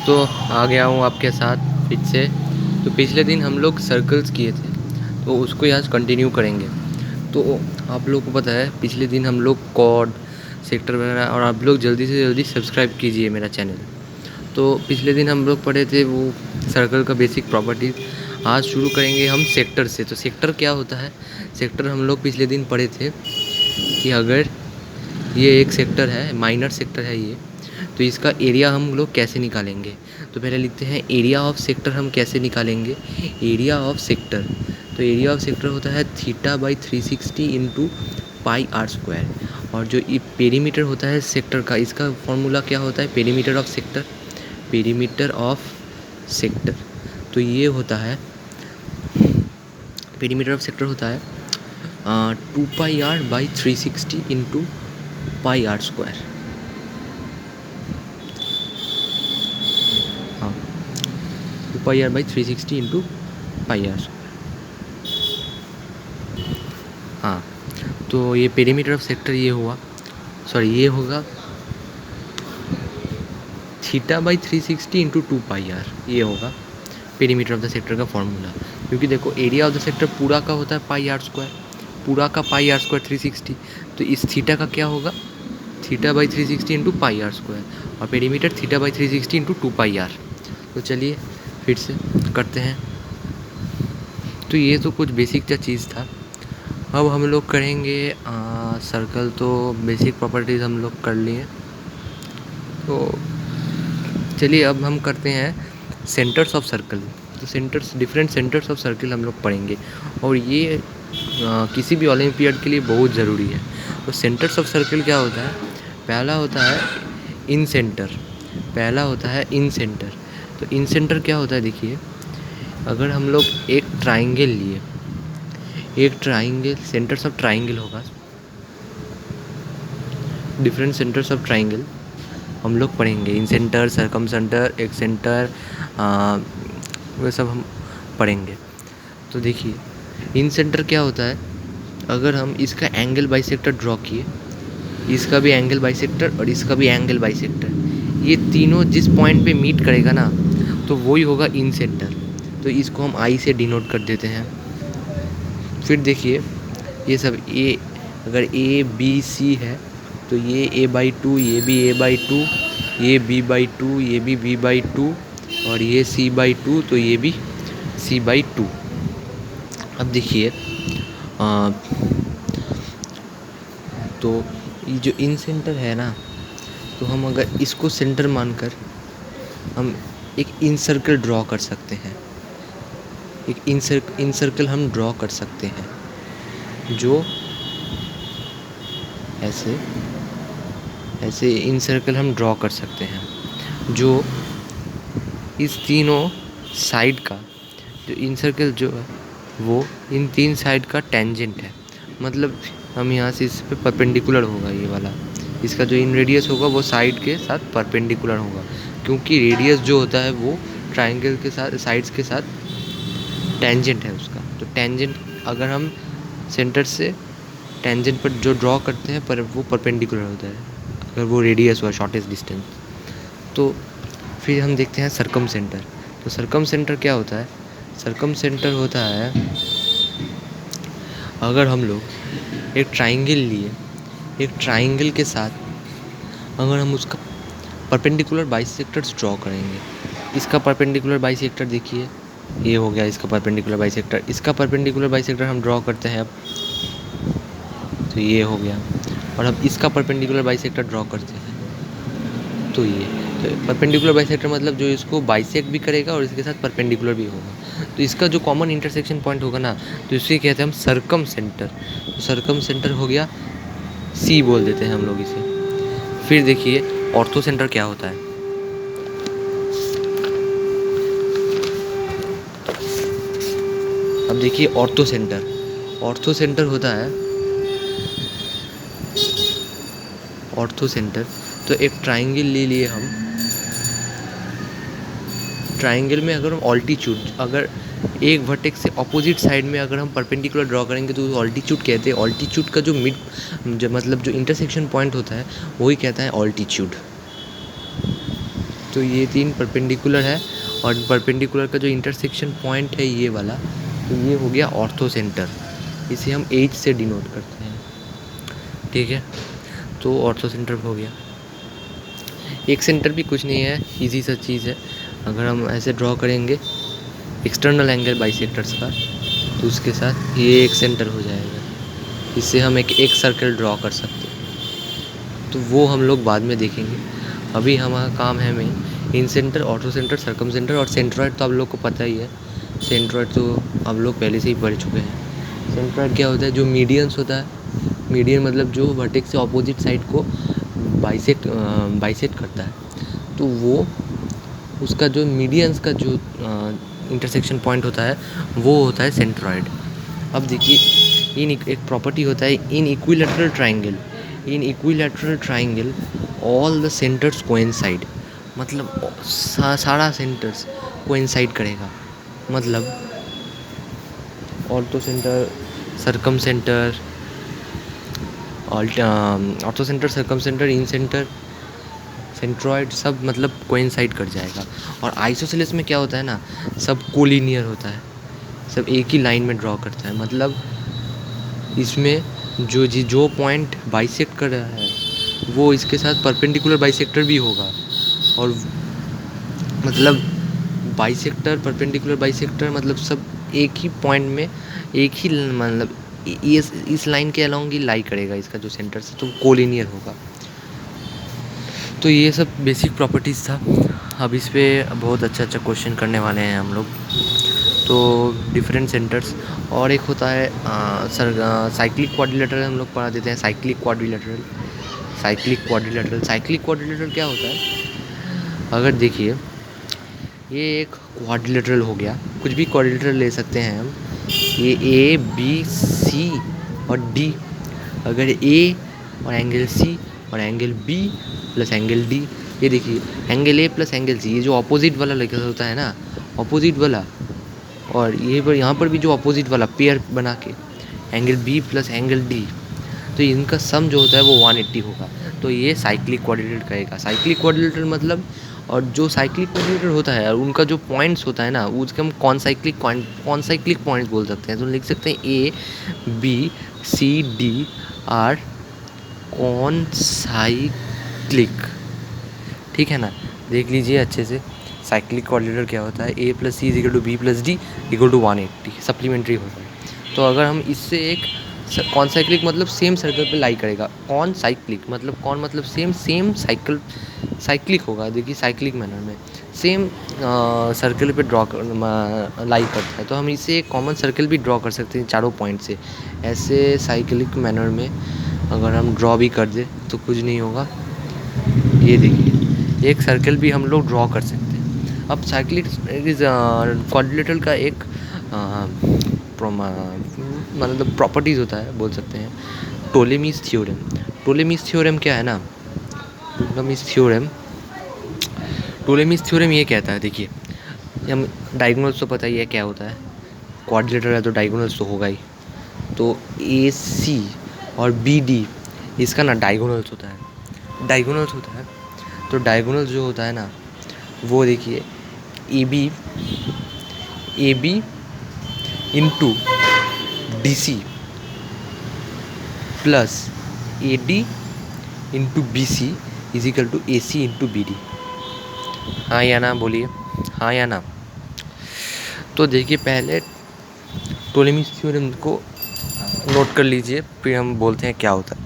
तो आ गया हूँ आपके साथ फिर से। तो पिछले दिन हम लोग सर्कल्स किए थे, तो उसको आज कंटिन्यू करेंगे। तो आप लोग को पता है पिछले दिन हम लोग कॉर्ड सेक्टर वगैरह, और आप लोग जल्दी से जल्दी सब्सक्राइब कीजिए मेरा चैनल। तो पिछले दिन हम लोग पढ़े थे वो सर्कल का बेसिक प्रॉपर्टीज। आज शुरू करेंगे हम सेक्टर से। तो सेक्टर क्या होता है? सेक्टर हम लोग पिछले दिन पढ़े थे कि अगर ये एक सेक्टर है, माइनर सेक्टर है ये, तो इसका एरिया हम लोग कैसे निकालेंगे। तो पहले लिखते हैं एरिया ऑफ सेक्टर हम कैसे निकालेंगे। एरिया ऑफ सेक्टर, तो एरिया ऑफ सेक्टर होता है θ/360 इंटू पाई आर स्क्वायर। और जो ये पेरीमीटर होता है सेक्टर का, इसका फॉर्मूला क्या होता है? Perimeter of sector, perimeter of sector. तो ये होता है, पेरीमीटर ऑफ सेक्टर होता है 2πr/360 into pi are square. हाँ, 2πr/360 इंटू पाई आर। हाँ, तो ये पेरीमीटर ऑफ सेक्टर ये हुआ, सॉरी ये होगा θ/360 इंटू 2πr, ये होगा पेरीमीटर ऑफ द सेक्टर का फॉर्मूला। क्योंकि देखो एरिया ऑफ द सेक्टर पूरा का होता है पाई आर स्क्वायर, पूरा का पाई आर स्क्वायर 360, तो इस थीटा का क्या होगा? θ/360 इंटू पाई आर स्क्वायर, और पेरीमीटर θ/360 इंटू 2πr। तो चलिए फिर से करते हैं। तो ये तो कुछ बेसिक सा चीज़ था। अब हम लोग करेंगे सर्कल। तो बेसिक प्रॉपर्टीज़ हम लोग कर लिए, तो चलिए अब हम करते हैं सेंटर्स ऑफ सर्कल। तो centres, different centres of circle हम लोग पढ़ेंगे, और ये किसी भी ओलंपियाड के लिए बहुत ज़रूरी है। तो सेंटर्स ऑफ सर्कल क्या होता है? पहला होता है इन सेंटर, पहला होता है इन सेंटर। तो इन सेंटर क्या होता है? देखिए, अगर हम लोग एक ट्राइंगल लिए, एक ट्राइंगल, सेंटर्स ऑफ ट्राइंगल होगा, डिफरेंट सेंटर्स ऑफ ट्राइंगल हम लोग पढ़ेंगे। इन सेंटर, सरकम सेंटर, एक सेंटर, वो सब हम पढ़ेंगे। तो देखिए इन सेंटर क्या होता है? अगर हम इसका एंगल बाइसेक्टर ड्रॉ किए, इसका भी एंगल बाइसेक्टर और इसका भी एंगल बाइसेक्टर, ये तीनों जिस पॉइंट पे मीट करेगा ना, तो वही होगा इन सेंटर। तो इसको हम आई से डिनोट कर देते हैं। फिर देखिए ये सब ए, अगर ए बी सी है तो ये a/2, ये भी a/2, ये b/2, ये भी b/2, और ये c/2, तो ये भी c/2। अब देखिए तो ये जो इन सेंटर है ना, तो हम अगर इसको सेंटर मानकर हम एक इन सर्कल ड्रॉ कर सकते हैं। एक इन सर्कल हम ड्रॉ कर सकते हैं, जो ऐसे इन सर्कल हम ड्रॉ कर सकते हैं, जो इस तीनों साइड का, जो इन सर्कल जो है वो इन तीन साइड का टेंजेंट है। मतलब हम यहाँ से इस पे परपेंडिकुलर होगा ये वाला, इसका जो इन रेडियस होगा वो साइड के साथ परपेंडिकुलर होगा, क्योंकि रेडियस जो होता है वो ट्राइंगल के साथ, साइड्स के साथ टेंजेंट है उसका। तो टेंजेंट अगर हम सेंटर से टेंजेंट पर जो ड्रॉ करते हैं पर वो परपेंडिकुलर होता है, अगर वो रेडियस हुआ शॉर्टेस्ट डिस्टेंस। तो फिर हम देखते हैं सरकम सेंटर। तो सरकम सेंटर क्या होता है? सरकम सेंटर होता है, अगर हम लोग एक ट्राइंगल लिए, एक ट्राइंगल के साथ अगर हम उसका परपेंडिकुलर बाइसेक्टर्स ड्रॉ करेंगे, इसका परपेंडिकुलर बाइसेक्टर देखिए, ये हो गया इसका परपेंडिकुलर बाइसेक्टर, इसका परपेंडिकुलर बाइसेक्टर हम ड्रॉ करते हैं अब, तो ये हो गया। और अब इसका परपेंडिकुलर बाइसेक्टर ड्रॉ करते हैं, तो ये, तो परपेंडिकुलर बाइसेक्टर मतलब जो इसको बाइसेक्ट भी करेगा और इसके साथ परपेंडिकुलर भी होगा। तो इसका जो कॉमन इंटरसेक्शन पॉइंट होगा ना, तो इसे कहते हैं हम सरकम सेंटर। तो सरकम सेंटर हो गया, सी बोल देते हैं हम लोग इसे। फिर देखिए ऑर्थो सेंटर क्या होता है? अब देखिए ऑर्थो सेंटर, ऑर्थो सेंटर होता है, ऑर्थो सेंटर, तो एक ट्राइंगल ले लिए हम, ट्राइंगल में अगर हम ऑल्टीट्यूड, अगर एक वर्टेक्स से अपोजिट साइड में अगर हम परपेंडिकुलर ड्रॉ करेंगे तो ऑल्टीट्यूड कहते हैं। ऑल्टीट्यूड का जो मिड, जो मतलब जो इंटरसेक्शन पॉइंट होता है वही कहता है ऑल्टीट्यूड। तो ये 3 परपेंडिकुलर है और परपेंडिकुलर का जो इंटरसेक्शन पॉइंट है ये वाला, तो ये हो गया ऑर्थो सेंटर। इसे हम H से डिनोट करते हैं, ठीक है। तो ऑर्थो सेंटर हो गया। एक सेंटर भी कुछ नहीं है, इजी सा चीज़ है। अगर हम ऐसे ड्रॉ करेंगे एक्सटर्नल एंगल बाइसेक्टर्स का, तो उसके साथ ये एक सेंटर हो जाएगा। इससे हम एक सर्कल ड्रॉ कर सकते हैं, तो वो हम लोग बाद में देखेंगे। अभी हमारा काम है main incentre, orthocentre, circumcentre और सेंट्रॉइड। तो आप लोग को पता ही है, सेंट्रॉइड तो आप लोग पहले से ही पढ़ चुके हैं। सेंट्रॉइड क्या होता है? जो मीडियंस होता है, मीडियन मतलब जो वर्टेक्स से ऑपोजिट साइड को बाइसेक्ट करता है, तो वो उसका जो मीडियंस का जो इंटरसेक्शन पॉइंट होता है वो होता है सेंट्रॉइड। अब देखिए एक प्रॉपर्टी होता है in equilateral triangle. In equilateral triangle all the centres coincide, मतलब सारा सेंटर्स कोइंसाइड करेगा। मतलब orthocentre, circumcentre, orthocentre, circumcentre, incentre, centroid, सब मतलब कोइंसाइड कर जाएगा। और आइसोसेलेस में क्या होता है ना, सब कोलिनियर होता है, सब एक ही लाइन में ड्रॉ करता है। मतलब इसमें जो पॉइंट बाइसेक्ट कर रहा है वो इसके साथ परपेंडिकुलर बाइसेक्टर भी होगा। और मतलब बाइसेक्टर, परपेंडिकुलर बाइसेक्टर, मतलब सब एक ही पॉइंट में, एक ही मतलब इस लाइन के अलोंग ही लाई करेगा इसका जो सेंटर से, तो कोलिनियर होगा। तो ये सब बेसिक प्रॉपर्टीज़ था। अब इस पे बहुत अच्छा क्वेश्चन करने वाले हैं हम लोग। तो डिफरेंट सेंटर्स, और एक होता है साइक्लिक क्वाड्रिलेटरल, हम लोग पढ़ा देते हैं साइक्लिक क्वाड्रिलेटरल। साइक्लिक क्वाड्रिलेटरल क्या होता है? अगर देखिए ये एक क्वाड्रिलेटरल हो गया, कुछ भी क्वाड्रिलेटरल ले सकते हैं हम। ये A, B, C और D, अगर A और एंगल C और angle B plus angle D, ये देखिए angle A plus angle C, ये जो अपोजिट वाला लेकर होता है ना, अपोजिट वाला, और ये पर यहाँ पर भी जो अपोजिट वाला पेयर बना के angle B plus angle D, तो इनका सम जो होता है वो 180 होगा। तो ये साइक्लिक क्वाड्रिलेटरल कहेगा। साइक्लिक क्वाड्रिलेटरल मतलब, और जो साइक्लिक क्वाड्रिलेटरल होता है और उनका जो पॉइंट्स होता है ना, उसके हम कॉन्साइक्लिक पॉइंट्स बोल सकते हैं। तो लिख सकते हैं A, B, C, D are concyclic, ठीक है ना। देख लीजिए अच्छे से साइक्लिक क्वाड्रिलेटरल क्या होता है। A plus C equal to B plus D equal to 180, supplementary होता है। तो अगर हम इससे एक कॉन्साइक्लिक मतलब सेम सर्कल पे लाई करेगा, कॉन्साइक्लिक मतलब कौन मतलब सेम साइक्लिक होगा। देखिए साइक्लिक मैनर में सेम सर्कल पे लाई करता है। तो हम इसे एक कॉमन सर्कल भी ड्रॉ कर सकते हैं चारों पॉइंट से। ऐसे साइक्लिक मैनर में अगर हम ड्रॉ भी कर दे तो कुछ नहीं होगा। ये देखिए एक सर्कल भी हम लोग ड्रॉ कर सकते हैं। अब साइक्लिक क्वाड्रिलेटरल का एक मतलब प्रॉपर्टीज़ होता है, बोल सकते हैं टोलेमीज थ्योरम। टोलेमीज थ्योरम क्या है ना, टोलेमीज थ्योरम ये कहता है, देखिए हम डायगोनल्स तो पता ही है क्या होता है, क्वाड्रिलेटरल है तो डायगोनल्स तो होगा ही। तो AC और BD इसका ना डायगोनल्स होता है। तो डायगोनल्स जो होता है ना, वो देखिए AB into DC plus AD into BC equal to AC into BD। हाँ या ना बोलिए, हाँ या ना। तो देखिए पहले टोलेमीज थ्योरम को नोट कर लीजिए, फिर हम बोलते हैं क्या होता है।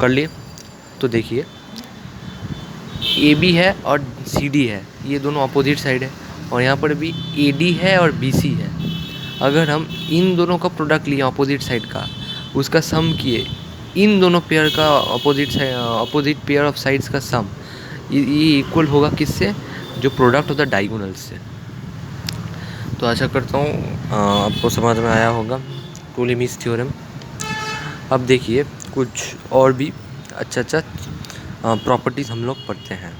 कर लिए? तो देखिए AB है और CD है, ये दोनों अपोजिट साइड है, और यहाँ पर भी AD है और BC है। अगर हम इन दोनों का प्रोडक्ट लिए अपोजिट साइड का, उसका सम किए इन दोनों पेयर का अपोजिट पेयर ऑफ साइड्स का सम, ये इक्वल होगा किससे? जो प्रोडक्ट होता है डायगोनल्स से। तो आशा करता हूँ आपको समझ में आया होगा टोलेमीज थ्योरम। अब देखिए कुछ और भी अच्छा प्रॉपर्टीज़ हम लोग पढ़ते हैं।